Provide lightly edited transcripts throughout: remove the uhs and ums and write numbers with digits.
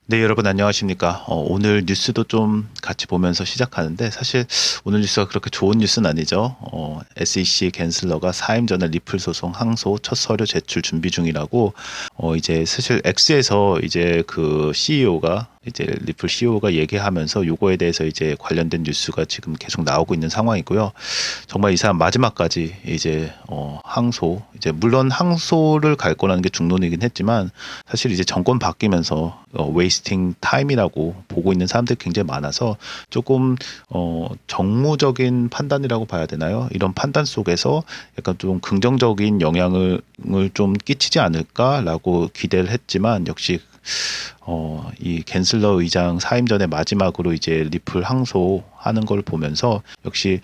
네, 여러분 안녕하십니까? 오늘 뉴스도 좀 같이 보면서 시작하는데 사실 오늘 뉴스가 그렇게 좋은 뉴스는 아니죠. SEC 갠슬러가 사임 전에 리플 소송 항소 첫 서류 제출 준비 중이라고 이제 사실 X에서 이제 그 CEO가 이제 리플 CEO가 얘기하면서 요거에 대해서 이제 관련된 뉴스가 지금 계속 나오고 있는 상황이고요. 정말 이 사람 마지막까지 이제 항소 이제 물론 항소를 갈 거라는 게 중론이긴 했지만 사실 이제 정권 바뀌면서 웨이스팅 타임이라고 보고 있는 사람들이 굉장히 많아서 조금 정무적인 판단이라고 봐야 되나요? 이런 판단 속에서 약간 좀 긍정적인 영향을 좀 끼치지 않을까라고 기대를 했지만 역시 이 갠슬러 의장 사임 전에 마지막으로 이제 리플 항소하는 걸 보면서 역시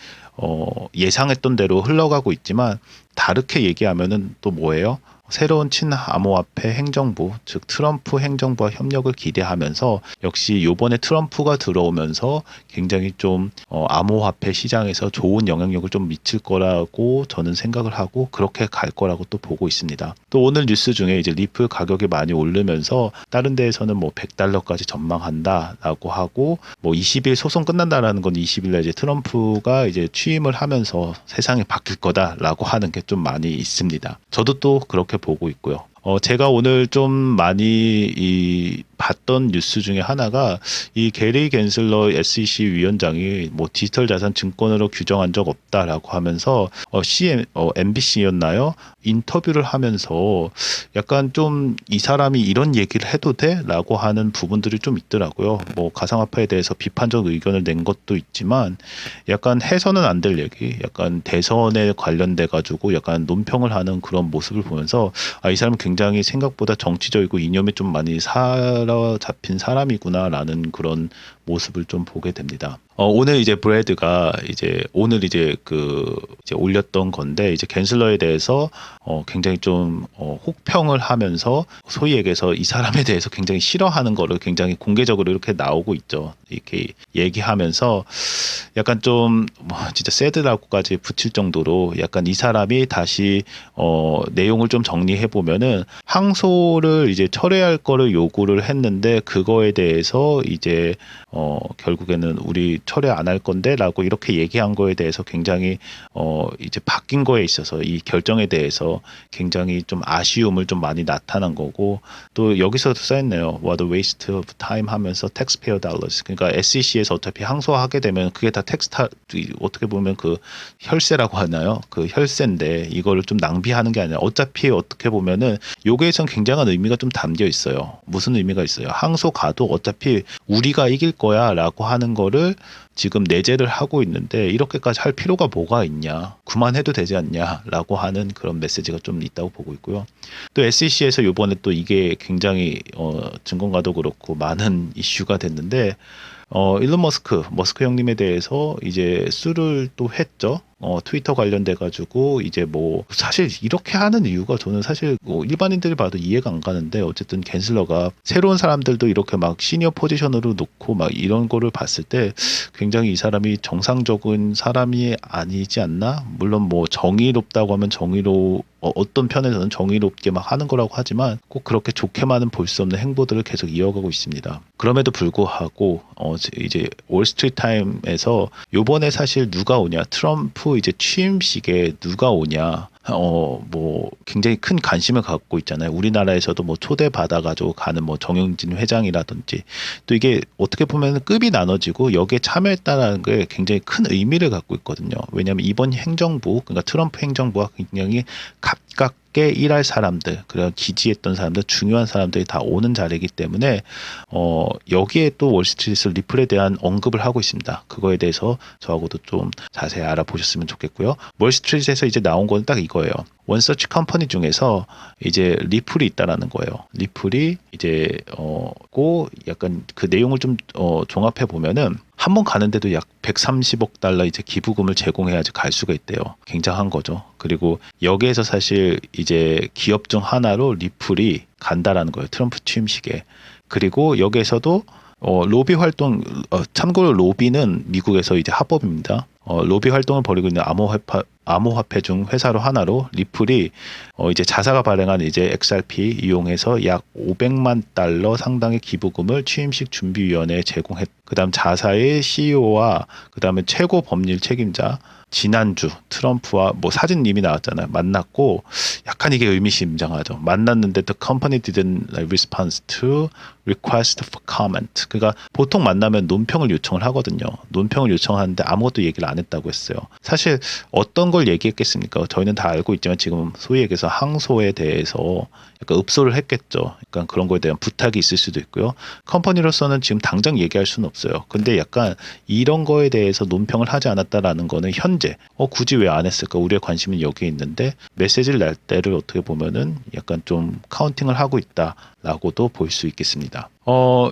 예상했던 대로 흘러가고 있지만 다르게 얘기하면은 또 뭐예요? 새로운 친암호화폐 행정부, 즉 트럼프 행정부와 협력을 기대하면서 역시 요번에 트럼프가 들어오면서 굉장히 좀 암호화폐 시장에서 좋은 영향력을 좀 미칠 거라고 저는 생각을 하고 그렇게 갈 거라고 또 보고 있습니다. 또 오늘 뉴스 중에 이제 리플 가격이 많이 오르면서 다른 데에서는 뭐 $100까지 전망한다라고 하고 뭐 20일 소송 끝난다라는 건 20일날 이제 트럼프가 이제 취임을 하면서 세상이 바뀔 거다라고 하는 게 좀 많이 있습니다. 저도 또 그렇게 보고 있고요. 제가 오늘 좀 많이 봤던 뉴스 중에 하나가 이 게리 갠슬러 SEC 위원장이 뭐 디지털 자산 증권으로 규정한 적 없다라고 하면서 MBC였나요? 인터뷰를 하면서 약간 좀 이 사람이 이런 얘기를 해도 돼? 라고 하는 부분들이 좀 있더라고요. 뭐 가상화폐에 대해서 비판적 의견을 낸 것도 있지만 약간 해서는 안 될 얘기, 약간 대선에 관련돼 가지고 약간 논평을 하는 그런 모습을 보면서 이 사람은 굉장히 생각보다 정치적이고 이념이 좀 많이 사로잡힌 사람이구나라는 그런 모습을 좀 보게 됩니다. 오늘 이제 브래드가 이제 오늘 이제 이제 올렸던 건데 이제 갠슬러에 대해서 굉장히 좀 혹평을 하면서 소위 얘기해서 이 사람에 대해서 굉장히 싫어하는 거를 굉장히 공개적으로 이렇게 나오고 있죠. 이렇게 얘기하면서 약간 좀 뭐 진짜 새드라고까지 붙일 정도로 약간 이 사람이 다시 내용을 좀 정리해 보면은 항소를 이제 철회할 거를 요구를 했는데 그거에 대해서 이제 결국에는 우리 철회 안 할 건데라고 이렇게 얘기한 거에 대해서 굉장히 이제 바뀐 거에 있어서 이 결정에 대해서 굉장히 좀 아쉬움을 좀 많이 나타난 거고 또 여기서도 써있네요. What a waste of time 하면서 taxpayer dollars. 그러니까 SEC에서 어차피 항소하게 되면 그게 다 어떻게 보면 그 혈세라고 하나요? 그 혈세인데 이거를 좀 낭비하는 게 아니라 어차피 어떻게 보면은 요게에선 굉장한 의미가 좀 담겨 있어요. 무슨 의미가 있어요? 항소 가도 어차피 우리가 이길 거야라고 하는 거를 지금 내재를 하고 있는데 이렇게까지 할 필요가 뭐가 있냐, 그만해도 되지 않냐라고 하는 그런 메시지가 좀 있다고 보고 있고요. 또 SEC에서 요번에 또 이게 굉장히 증권가도 그렇고 많은 이슈가 됐는데 일론 머스크 형님에 대해서 이제 수를 또 했죠. 트위터 관련돼 가지고 이제 뭐 사실 이렇게 하는 이유가 저는 사실 뭐 일반인들이 봐도 이해가 안 가는데 어쨌든 갠슬러가 새로운 사람들도 이렇게 막 시니어 포지션으로 놓고 막 이런 거를 봤을 때 굉장히 이 사람이 정상적인 사람이 아니지 않나? 물론 뭐 정의롭다고 하면 어떤 편에서는 정의롭게 막 하는 거라고 하지만 꼭 그렇게 좋게만은 볼 수 없는 행보들을 계속 이어가고 있습니다. 그럼에도 불구하고 이제 월스트리트 타임에서 요번에 사실 누가 오냐 트럼프 이제 취임식에 누가 오냐 뭐 굉장히 큰 관심을 갖고 있잖아요. 우리나라에서도 뭐 초대받아가지고 가는 뭐 정영진 회장이라든지 또 이게 어떻게 보면 급이 나눠지고 여기에 참여했다는 게 굉장히 큰 의미를 갖고 있거든요. 왜냐하면 이번 행정부 그러니까 트럼프 행정부가 굉장히 가깝게 일할 사람들, 그리고 지지했던 사람들, 중요한 사람들이 다 오는 자리이기 때문에 여기에 또 월스트리트 리플에 대한 언급을 하고 있습니다. 그거에 대해서 저하고도 좀 자세히 알아보셨으면 좋겠고요. 월스트리트에서 이제 나온 건 딱 이거예요. 원서치 컴퍼니 중에서 이제 리플이 있다라는 거예요. 리플이 이제 약간 그 내용을 좀 종합해 보면은 한 번 가는데도 약 130억 달러 이제 기부금을 제공해야지 갈 수가 있대요. 굉장한 거죠. 그리고 여기에서 사실 이제 기업 중 하나로 리플이 간다라는 거예요. 트럼프 취임식에. 그리고 여기에서도 로비 활동, 참고로 로비는 미국에서 이제 합법입니다. 로비 활동을 벌이고 있는 암호화폐 중 회사로 하나로 리플이 이제 자사가 발행한 이제 XRP 이용해서 약 500만 달러 상당의 기부금을 취임식 준비위원회에 제공했. 그다음 자사의 CEO와 그다음에 최고 법률 책임자 지난주 트럼프와 뭐 사진 이미 나왔잖아요. 만났고 약간 이게 의미심장하죠. 만났는데 the company didn't respond to request for comment. 그러니까 보통 만나면 논평을 요청을 하거든요. 논평을 요청하는데 아무것도 얘기를 안 했다고 했어요. 사실 어떤 걸 얘기했겠습니까? 저희는 다 알고 있지만 지금 소위 얘기해서 항소에 대해서 약간 읍소를 했겠죠. 그러니까 그런 거에 대한 부탁이 있을 수도 있고요. 컴퍼니로서는 지금 당장 얘기할 수는 없어요. 근데 약간 이런 거에 대해서 논평을 하지 않았다라는 거는 현재 굳이 왜 안 했을까? 우리의 관심은 여기에 있는데 메시지를 낼 때를 어떻게 보면은 약간 좀 카운팅을 하고 있다라고도 볼 수 있겠습니다.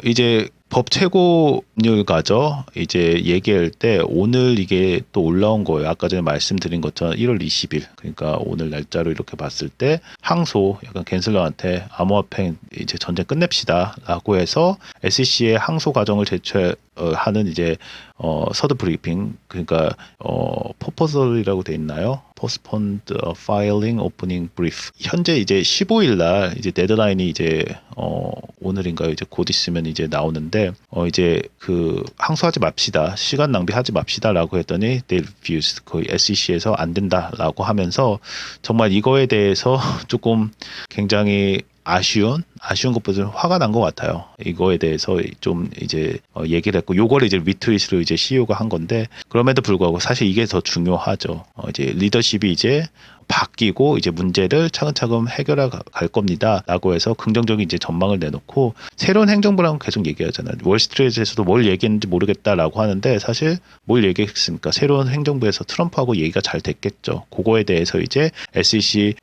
이제 법 최고법률가죠. 이제 얘기할 때 오늘 이게 또 올라온 거예요. 아까 전에 말씀드린 것처럼 1월 20일. 그러니까 오늘 날짜로 이렇게 봤을 때 항소 약간 갠슬러한테 암호화폐 이제 전쟁 끝냅시다라고 해서 SEC의 항소 과정을 제출하는 이제 서드 브리핑 그러니까 포포설이라고 돼 있나요? postponed filing opening brief. 현재 이제 15일 날 이제 데드라인이 이제 오늘인가요? 이제 곧 있으면 이제 나오는데 이제 그 항소하지 맙시다. 시간 낭비하지 맙시다라고 했더니 they refused. 거의 SEC에서 안 된다라고 하면서 정말 이거에 대해서 조금 굉장히 아쉬운 것보다 화가 난 것 같아요. 이거에 대해서 좀 이제 얘기를 했고, 요거를 이제 리트윗으로 이제 CEO가 한 건데, 그럼에도 불구하고 사실 이게 더 중요하죠. 이제 리더십이 이제 바뀌고 이제 문제를 차근차근 해결해 갈 겁니다라고 해서 긍정적인 이제 전망을 내놓고 새로운 행정부라고 계속 얘기하잖아요. 월스트리트에서도 뭘 얘기했는지 모르겠다라고 하는데 사실 뭘 얘기했습니까? 새로운 행정부에서 트럼프하고 얘기가 잘 됐겠죠. 그거에 대해서 이제 SEC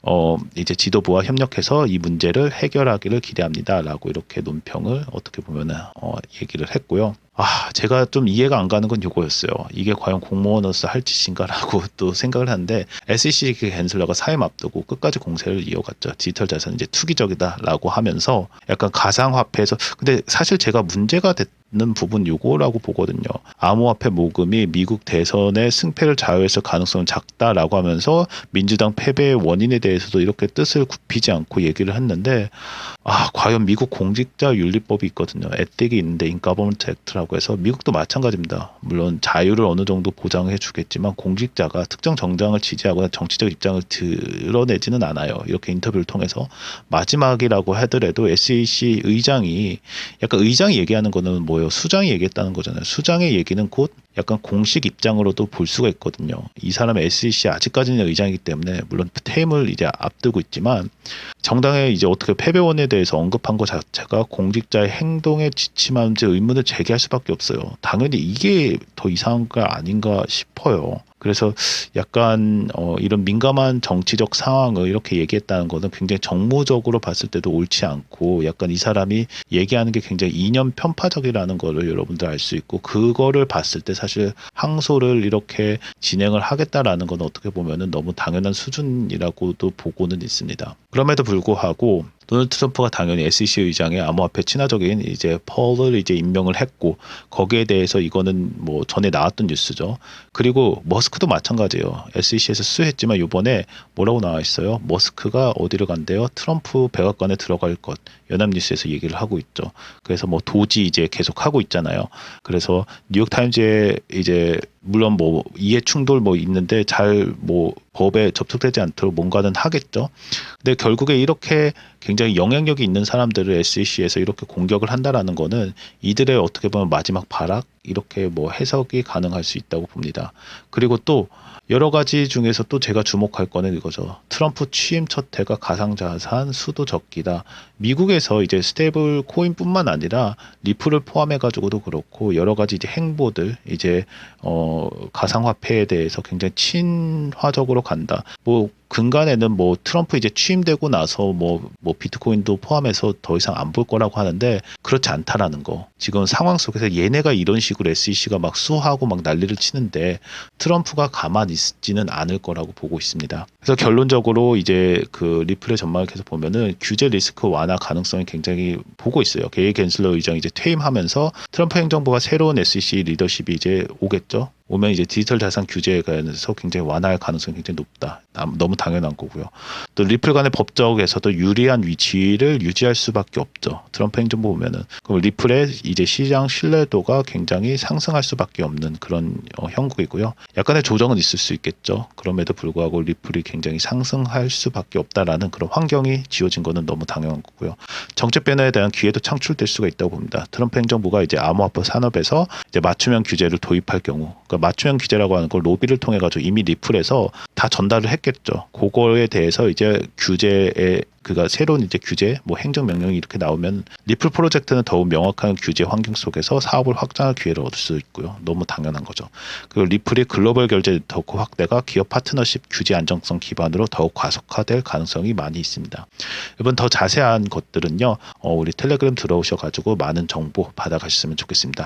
이제 지도부와 협력해서 이 문제를 해결하기를 기대합니다라고 이렇게 논평을 어떻게 보면은 얘기를 했고요. 제가 좀 이해가 안 가는 건 이거였어요. 이게 과연 공무원으로서 할 짓인가라고 또 생각을 하는데 SEC 갠슬러가 사임 앞두고 끝까지 공세를 이어갔죠. 디지털 자산은 이제 투기적이다라고 하면서 약간 가상화폐에서 근데 사실 제가 문제가 됐는 부분 요거라고 보거든요. 암호화폐 모금이 미국 대선의 승패를 좌우했을 가능성은 작다라고 하면서 민주당 패배의 원인에 대해서도 이렇게 뜻을 굽히지 않고 얘기를 했는데 과연 미국 공직자 윤리법이 있거든요. 에틱이 있는데 인가버먼트 액트라고 해서 미국도 마찬가지입니다. 물론 자유를 어느 정도 보장해 주겠지만 공직자가 특정 정당을 지지하거나 정치적 입장을 드러내지는 않아요. 이렇게 인터뷰를 통해서 마지막이라고 하더라도 SEC 의장이 약간 의장이 얘기하는 거는 뭐예요? 수장이 얘기했다는 거잖아요. 수장의 얘기는 곧 약간 공식 입장으로도 볼 수가 있거든요. 이 사람은 SEC 아직까지는 의장이기 때문에 물론 퇴임을 이제 앞두고 있지만 정당의 이제 어떻게 패배원에 대해서 언급한 것 자체가 공직자의 행동에 지침하는지 의문을 제기할 수밖에 없어요. 당연히 이게 더 이상한 거 아닌가 싶어요. 그래서 약간 이런 민감한 정치적 상황을 이렇게 얘기했다는 거는 굉장히 정무적으로 봤을 때도 옳지 않고 약간 이 사람이 얘기하는 게 굉장히 이념 편파적이라는 거를 여러분들 알 수 있고 그거를 봤을 때 사실 항소를 이렇게 진행을 하겠다라는 건 어떻게 보면은 너무 당연한 수준이라고도 보고는 있습니다. 그럼에도 불구하고 도널드 트럼프가 당연히 SEC 의장의 암호화폐 친화적인 이제 펄을 이제 임명을 했고 거기에 대해서 이거는 뭐 전에 나왔던 뉴스죠. 그리고 머스크도 마찬가지예요. SEC에서 수했지만 이번에 뭐라고 나와 있어요? 머스크가 어디를 간대요? 트럼프 백악관에 들어갈 것. 연합뉴스에서 얘기를 하고 있죠. 그래서 뭐 도지 이제 계속 하고 있잖아요. 그래서 뉴욕타임즈에 이제 물론 뭐 이해 충돌 뭐 있는데 잘 뭐 법에 접촉되지 않도록 뭔가는 하겠죠. 근데 결국에 이렇게 굉장히 영향력이 있는 사람들을 SEC에서 이렇게 공격을 한다라는 거는 이들의 어떻게 보면 마지막 발악 이렇게 뭐 해석이 가능할 수 있다고 봅니다. 그리고 또 여러 가지 중에서 또 제가 주목할 거는 이거죠. 트럼프 취임 첫 해가 가상자산 수도 적기다. 미국에서 이제 스테이블 코인뿐만 아니라 리플을 포함해가지고도 그렇고 여러 가지 이제 행보들 이제 가상화폐에 대해서 굉장히 친화적으로 간다. 뭐 근간에는 뭐 트럼프 이제 취임되고 나서 뭐 비트코인도 포함해서 더 이상 안 볼 거라고 하는데 그렇지 않다라는 거. 지금 상황 속에서 얘네가 이런 식으로 SEC가 막 수하고 막 난리를 치는데 트럼프가 가만히 있지는 않을 거라고 보고 있습니다. 그래서 결론적으로 이제 그 리플의 전망을 계속 보면은 규제 리스크 완화 가능성이 굉장히 보고 있어요. 게이 갠슬러 의장이 이제 퇴임하면서 트럼프 행정부가 새로운 SEC 리더십이 이제 오겠죠. 오면 이제 디지털 자산 규제에 관해서 굉장히 완화할 가능성이 굉장히 높다. 너무 당연한 거고요. 또 리플 간의 법적에서도 유리한 위치를 유지할 수밖에 없죠. 트럼프 행정부 보면은 그럼 리플의 이제 시장 신뢰도가 굉장히 상승할 수밖에 없는 그런 형국이고요. 약간의 조정은 있을 수 있겠죠. 그럼에도 불구하고 리플이 굉장히 상승할 수밖에 없다라는 그런 환경이 지어진 거는 너무 당연한 거고요. 정책 변화에 대한 기회도 창출될 수가 있다고 봅니다. 트럼프 행정부가 이제 암호화폐 산업에서 이제 맞춤형 규제를 도입할 경우, 그러니까 맞춤형 규제라고 하는 걸 로비를 통해 가지고 이미 리플에서 다 전달을 했겠죠. 그거에 대해서 이제 규제에 그가 새로운 이제 규제, 뭐 행정명령이 이렇게 나오면 리플 프로젝트는 더욱 명확한 규제 환경 속에서 사업을 확장할 기회를 얻을 수 있고요. 너무 당연한 거죠. 그리고 리플의 글로벌 결제 네트워크 확대가 기업 파트너십 규제 안정성 기반으로 더욱 가속화될 가능성이 많이 있습니다. 이번 더 자세한 것들은요, 우리 텔레그램 들어오셔가지고 많은 정보 받아가셨으면 좋겠습니다.